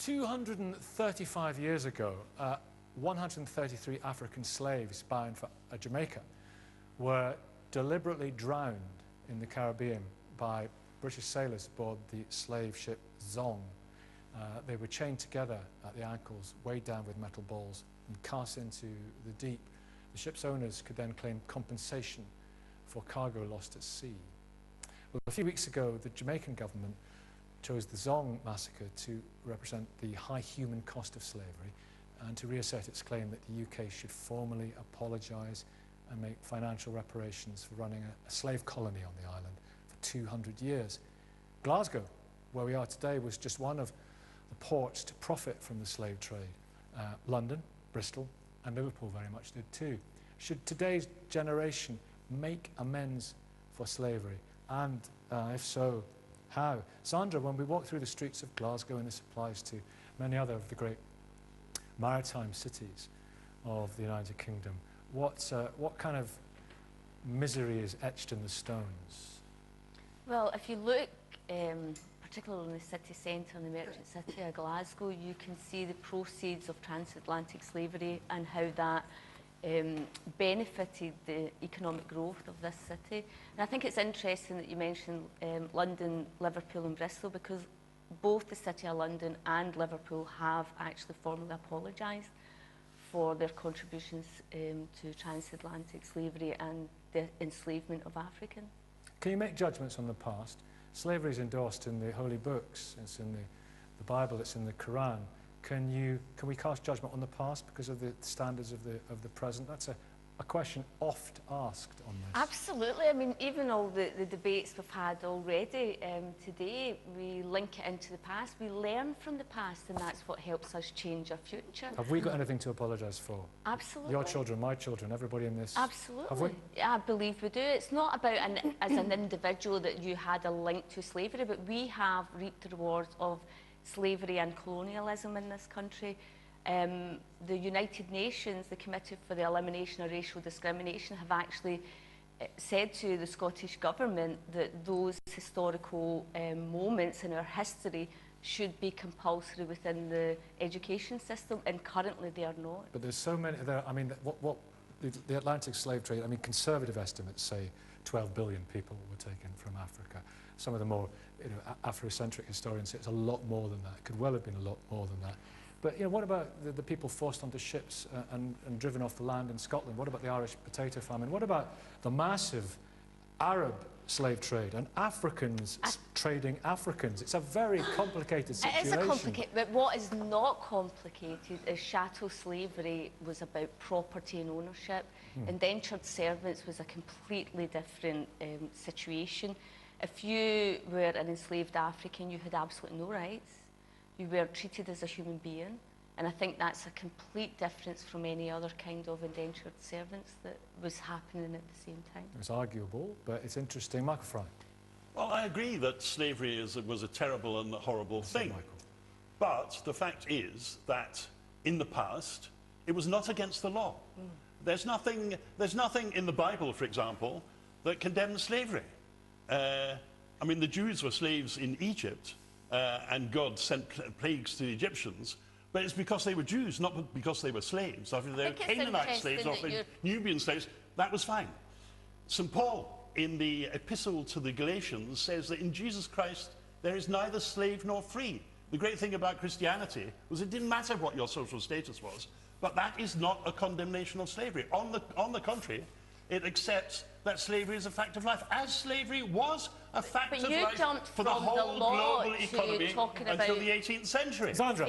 235 years ago, 133 African slaves bound for Jamaica were deliberately drowned in the Caribbean by British sailors aboard the slave ship Zong. They were chained together at the ankles, weighed down with metal balls, and cast into the deep. The ship's owners could then claim compensation for cargo lost at sea. Well, a few weeks ago, the Jamaican government chose the Zong massacre to represent the high human cost of slavery and to reassert its claim that the UK should formally apologise and make financial reparations for running a slave colony on the island for 200 years. Glasgow, where we are today, was just one of the ports to profit from the slave trade. London, Bristol and Liverpool very much did too. Should today's generation make amends for slavery? And if so, how? Sandra, when we walk through the streets of Glasgow, and this applies to many other of the great maritime cities of the United Kingdom, what kind of misery is etched in the stones? Well, if you look, particularly in the city centre and the merchant city of Glasgow, you can see the proceeds of transatlantic slavery and how that benefited the economic growth of this city. And I think it's interesting that you mentioned London, Liverpool and Bristol, because both the City of London and Liverpool have actually formally apologised for their contributions to transatlantic slavery and the enslavement of Africans. Can you make judgments on the past? Slavery is endorsed in the holy books, it's in the Bible, it's in the Quran. Can we cast judgment on the past because of the standards of the present? That's a question oft asked on this. Absolutely. I mean, even all the debates we've had already today, we link it into the past. We learn from the past, and that's what helps us change our future. Have we got anything to apologise for? Absolutely. Your children, my children, everybody in this? Absolutely. Have we? I believe we do. It's not about as an individual that you had a link to slavery, but we have reaped the rewards of slavery and colonialism in this country. The United Nations, the Committee for the Elimination of Racial Discrimination, have actually said to the Scottish Government that those historical moments in our history should be compulsory within the education system, and currently they are not. But there's so many there. I mean, the Atlantic slave trade, I mean, conservative estimates say 12 billion people were taken from Africa. Some of the more Afrocentric historians say it's a lot more than that. It could well have been a lot more than that. But what about the people forced onto ships and driven off the land in Scotland? What about the Irish potato famine? What about the massive Arab slave trade and Africans trading Africans? It's a very complicated situation. It is complicated, but what is not complicated is chattel slavery was about property and ownership. Indentured servants was a completely different situation. If you were an enslaved African, you had absolutely no rights. You were treated as a human being, and I think that's a complete difference from any other kind of indentured servants that was happening at the same time. It's arguable, but it's interesting. Michael Fry. Well, I agree that slavery was a terrible and horrible thing. Michael. But the fact is that in the past, it was not against the law. There's nothing in the Bible, for example, that condemns slavery. I mean, the Jews were slaves in Egypt, and God sent plagues to the Egyptians, but it's because they were Jews, not because they were slaves. If they were Canaanite slaves or Nubian slaves, that was fine. St. Paul, in the epistle to the Galatians, says that in Jesus Christ there is neither slave nor free. The great thing about Christianity was it didn't matter what your social status was, but that is not a condemnation of slavery. On the contrary, it accepts that slavery is a fact of life, as slavery was a fact of life for the whole global economy until the 18th century. Sandra.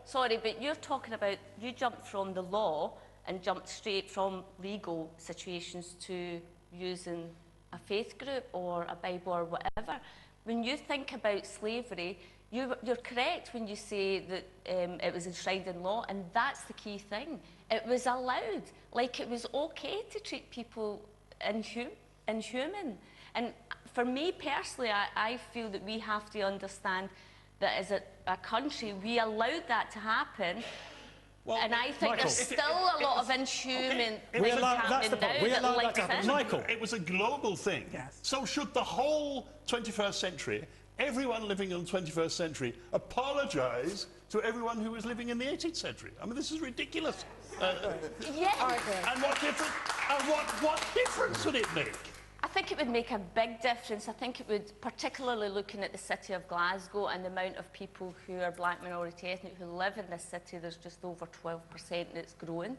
Sorry, but you're talking about, you jumped from the law and jumped straight from legal situations to using a faith group or a Bible or whatever. When you think about slavery, you're correct when you say that it was enshrined in law, and that's the key thing. It was allowed, like it was okay to treat people inhuman. And for me personally, I feel that we have to understand that as a country, we allowed that to happen. Well, and I think there's still a lot of inhuman things happening now that links in. Michael, it was a global thing. Yes. So should the whole 21st century everyone living in the 21st century apologise to everyone who was living in the 18th century. I mean, this is ridiculous. Yeah. And what difference would it make? I think it would make a big difference. I think it would, particularly looking at the city of Glasgow and the amount of people who are black minority ethnic who live in this city, there's just over 12% and it's growing.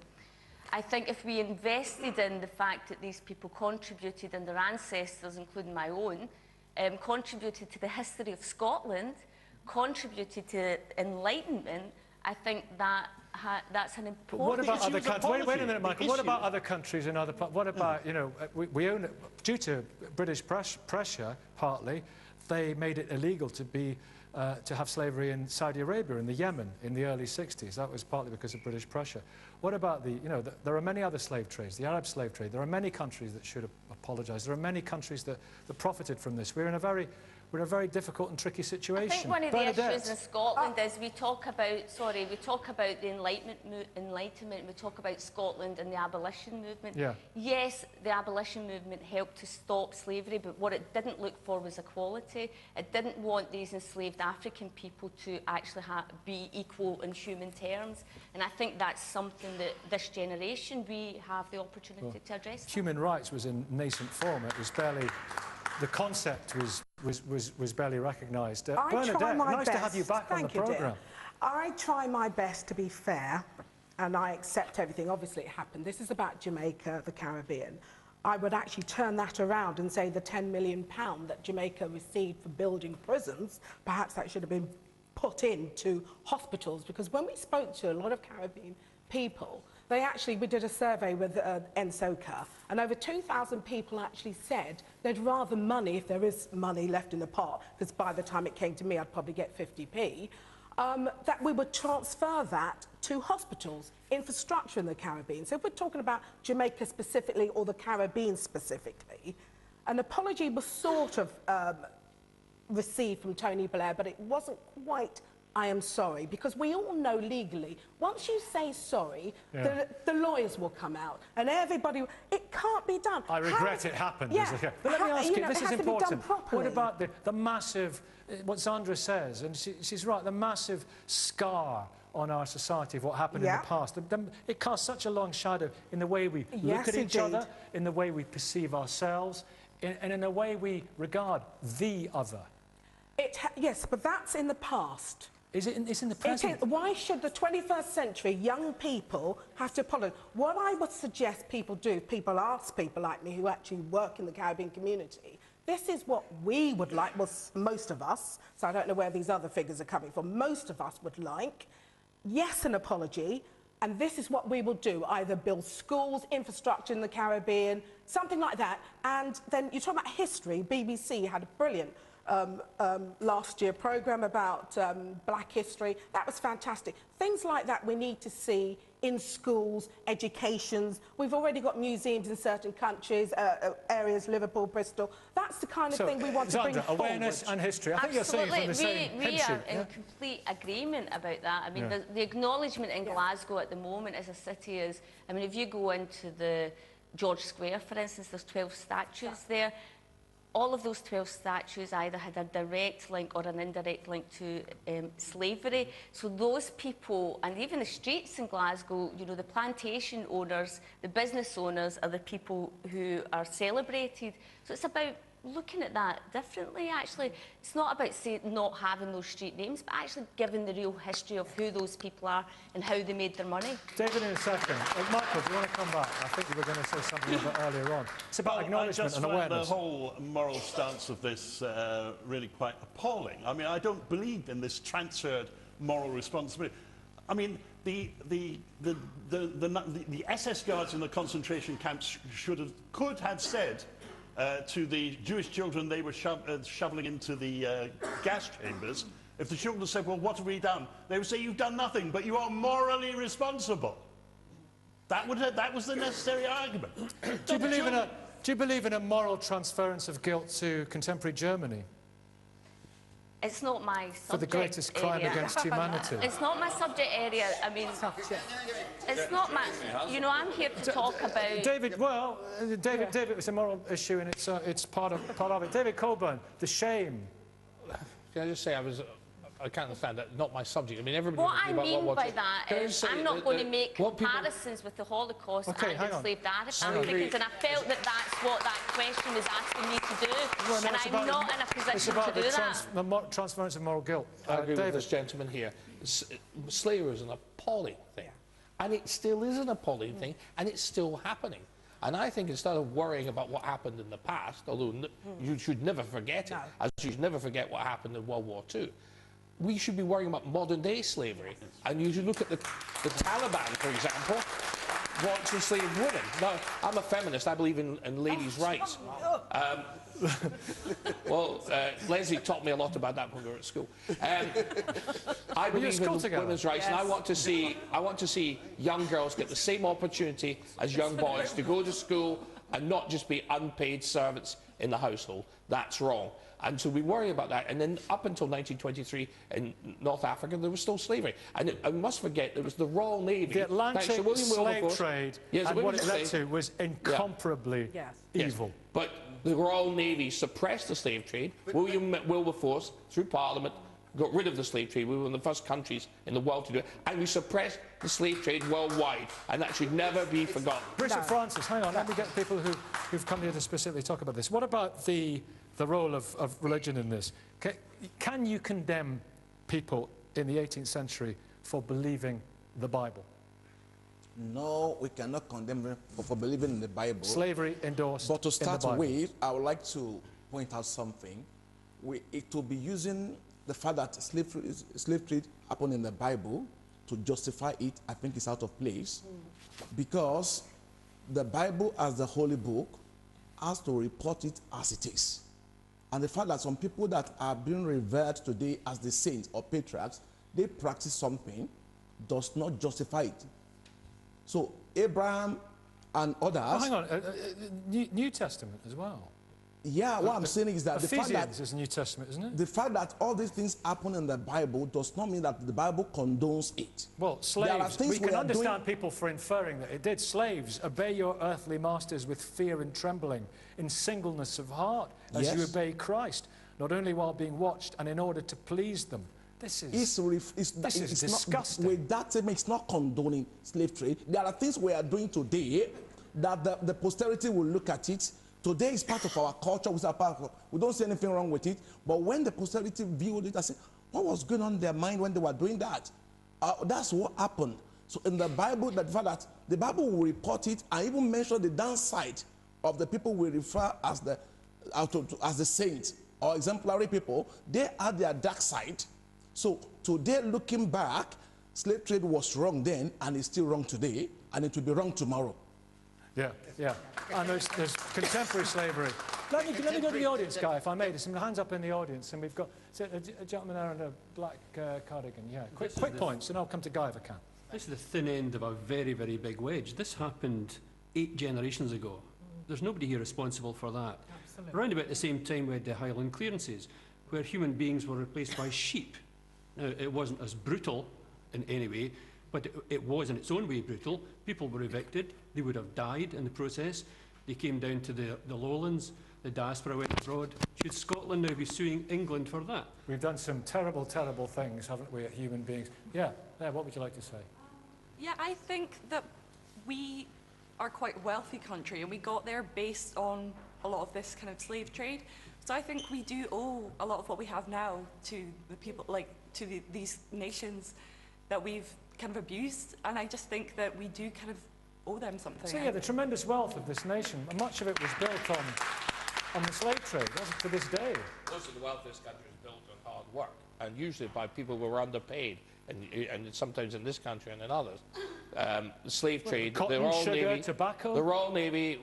I think if we invested in the fact that these people contributed and their ancestors, including my own, contributed to the history of Scotland, contributed to Enlightenment, I think that that's an important... But what about other Issues of countries? Wait a policy. minute, Michael. What about other countries in other... What about, you know, we own it, due to British pressure, partly, they made it illegal to have slavery in Saudi Arabia, in the Yemen, in the early 60s. That was partly because of British pressure. What about there are many other slave trades, the Arab slave trade. There are many countries that should apologise. There are many countries that profited from this. We're in a very difficult and tricky situation. I think one of the issues in Scotland is we talk about the Enlightenment, we talk about Scotland and the abolition movement. Yeah. Yes, the abolition movement helped to stop slavery, but what it didn't look for was equality. It didn't want these enslaved African people to actually be equal in human terms. And I think that's something that this generation, we have the opportunity to address. Human rights was in nascent form. It was barely... The concept was barely recognised. Bernadette, nice to have you back on the programme. I try my best to be fair, and I accept everything. Obviously, it happened. This is about Jamaica, the Caribbean. I would actually turn that around and say the £10 million that Jamaica received for building prisons, perhaps that should have been put into hospitals, because when we spoke to a lot of Caribbean people, we did a survey with NSOCA, and over 2,000 people actually said they'd rather money, if there is money left in the pot, because by the time it came to me, I'd probably get 50p, that we would transfer that to hospitals, infrastructure in the Caribbean. So if we're talking about Jamaica specifically or the Caribbean specifically, an apology was sort of received from Tony Blair, but it wasn't quite I am sorry, because we all know legally, once you say sorry, the lawyers will come out and everybody... It can't be done. I regret it happened. Yeah. But let me ask you, this is important. What about the massive, what Sandra says, and she's right, the massive scar on our society of what happened in the past. It casts such a long shadow in the way we look at each other, in the way we perceive ourselves, and in the way we regard the other. Yes, but that's in the past. It's in the present. Why should the 21st century young people have to apologise? What I would suggest people do, people ask people like me who actually work in the Caribbean community, this is what we would like, well, most of us, so I don't know where these other figures are coming from, most of us would like, yes, an apology, and this is what we will do, either build schools, infrastructure in the Caribbean, something like that, and then you talk about history, BBC had a brilliant last year programme about black history. That was fantastic. Things like that we need to see in schools, educations. We've already got museums in certain countries, areas, Liverpool, Bristol. That's the kind of thing we want to bring forward. Awareness and history. I think you're saying from the same we are in complete agreement about that. I mean, the acknowledgement in Glasgow at the moment as a city is, I mean, if you go into the George Square, for instance, there's 12 statues there. All of those 12 statues either had a direct link or an indirect link to slavery. So those people, and even the streets in Glasgow, you know, the plantation owners, the business owners are the people who are celebrated. So it's about looking at that differently, actually. It's not about not having those street names, but actually giving the real history of who those people are and how they made their money. David, in a second. Michael, do you want to come back? I think you were going to say something a bit earlier on. It's about acknowledgement and awareness. I just find the whole moral stance of this really quite appalling. I mean, I don't believe in this transferred moral responsibility. I mean, the SS guards in the concentration camps could have said to the Jewish children they were shoveling into the gas chambers, if the children said, well, what have we done? They would say, you've done nothing, but you are morally responsible. That was the necessary argument. Do you believe in a moral transference of guilt to contemporary Germany? It's not my subject for the greatest crime against humanity. It's not my subject area. I mean, it's not my... You know, I'm here to talk about... David, well, David, it's a moral issue and it's part of it. David Coburn, the shame can I just say I can't understand that. Not my subject. I mean, everybody. What I mean by that Can I is just say I'm not going to make what people- comparisons with the Holocaust Okay, and hang on. enslaved Sorry. Africans, and I felt that that's what that question was asking me to do, Well, no, and it's I'm about- not in a It's position about to the do that. transference of moral guilt. I agree with David. this gentleman here. Slavery is an appalling thing. And it still is an appalling thing, and it's still happening. And I think instead of worrying about what happened in the past, although you should never forget it, as you should never forget what happened in World War II, we should be worrying about modern-day slavery. And you should look at the Taliban, for example, want to enslave women. Now, I'm a feminist. I believe in ladies' rights. Well, Leslie taught me a lot about that when we were at school. I believe in women's rights, and I want to see young girls get the same opportunity as young boys to go to school and not just be unpaid servants in the household. That's wrong. And so we worry about that. And then up until 1923 in North Africa, there was still slavery. And I must forget, there was the Royal Navy. The Atlantic slave trade and what it led to was incomparably evil. Yes. But the Royal Navy suppressed the slave trade. William Wilberforce, through Parliament, got rid of the slave trade. We were one of the first countries in the world to do it. And we suppressed the slave trade worldwide. And that should never be forgotten. Bridget Francis, hang on, let me get people who've come here to specifically talk about this. What about the role of religion in this? Can you condemn people in the 18th century for believing the Bible? No, we cannot condemn them for believing in the Bible. Slavery endorsed But to start in the Bible. with, I would like to point out something. It will be using the fact that slave trade happened in the Bible to justify it, I think is out of place. Because the Bible as the holy book has to report it as it is. And the fact that some people that are being revered today as the saints or patriarchs, they practice something, does not justify it. So Abraham and others... Oh, hang on, New Testament as well. Yeah, what I'm saying is that the fact that... Ephesians is New Testament, isn't it? The fact that all these things happen in the Bible does not mean that the Bible condones it. Well, slaves, we can understand people for inferring that it did. Slaves, obey your earthly masters with fear and trembling, in singleness of heart, as you obey Christ, not only while being watched and in order to please them. This is disgusting. With that statement, it's not condoning slave trade. There are things we are doing today that the posterity will look at it. Today is part of our culture. We don't see anything wrong with it. But when the posterity viewed it, I said, what was going on in their mind when they were doing that? That's what happened. So in the Bible, the fact that the Bible will report it and even mention the downside of the people we refer as the saints or exemplary people. They had their dark side. So today, looking back, slave trade was wrong then, and it's still wrong today, and it will be wrong tomorrow. Yeah. And there's contemporary slavery. Let me go to the audience, Guy, if I may. There's some hands up in the audience, and we've got a gentleman there in a black cardigan. Yeah, quick points, and I'll come to Guy if I can. This is the thin end of a very, very big wedge. This happened 8 generations ago. There's nobody here responsible for that. Absolutely. Around about the same time we had the Highland clearances, where human beings were replaced by sheep. Now, it wasn't as brutal in any way, but it was in its own way brutal. People were evicted. They would have died in the process. They came down to the lowlands. The diaspora went abroad. Should Scotland now be suing England for that? We've done some terrible, terrible things, haven't we, at human beings? Yeah, what would you like to say? Yeah, I think that we are quite a wealthy country, and we got there based on a lot of this kind of slave trade. So I think we do owe a lot of what we have now to the people, these nations that we've kind of abused, and I just think that we do kind of owe them something. So yeah, the tremendous wealth of this nation, much of it was built on the slave trade, wasn't it, to this day? Most of the wealth of this country is built on hard work, and usually by people who were underpaid, and sometimes in this country and in others. The slave trade, cotton, the Royal sugar, Navy, tobacco. The Royal Navy,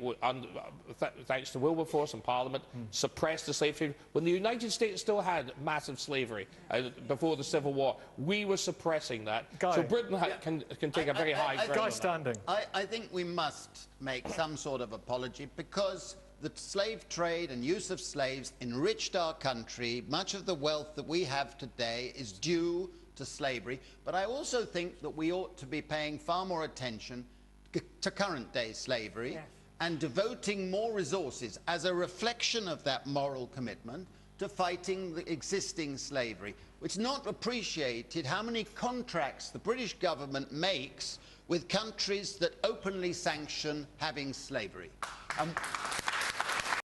thanks to Wilberforce and Parliament, suppressed the slave trade. When the United States still had massive slavery before the Civil War, we were suppressing that. Guy. So Britain can take a very high ground. Guy standing. I think we must make some sort of apology because the slave trade and use of slaves enriched our country. Much of the wealth that we have today is due to slavery, but I also think that we ought to be paying far more attention to current day slavery and devoting more resources as a reflection of that moral commitment to fighting the existing slavery. It's not appreciated how many contracts the British government makes with countries that openly sanction having slavery.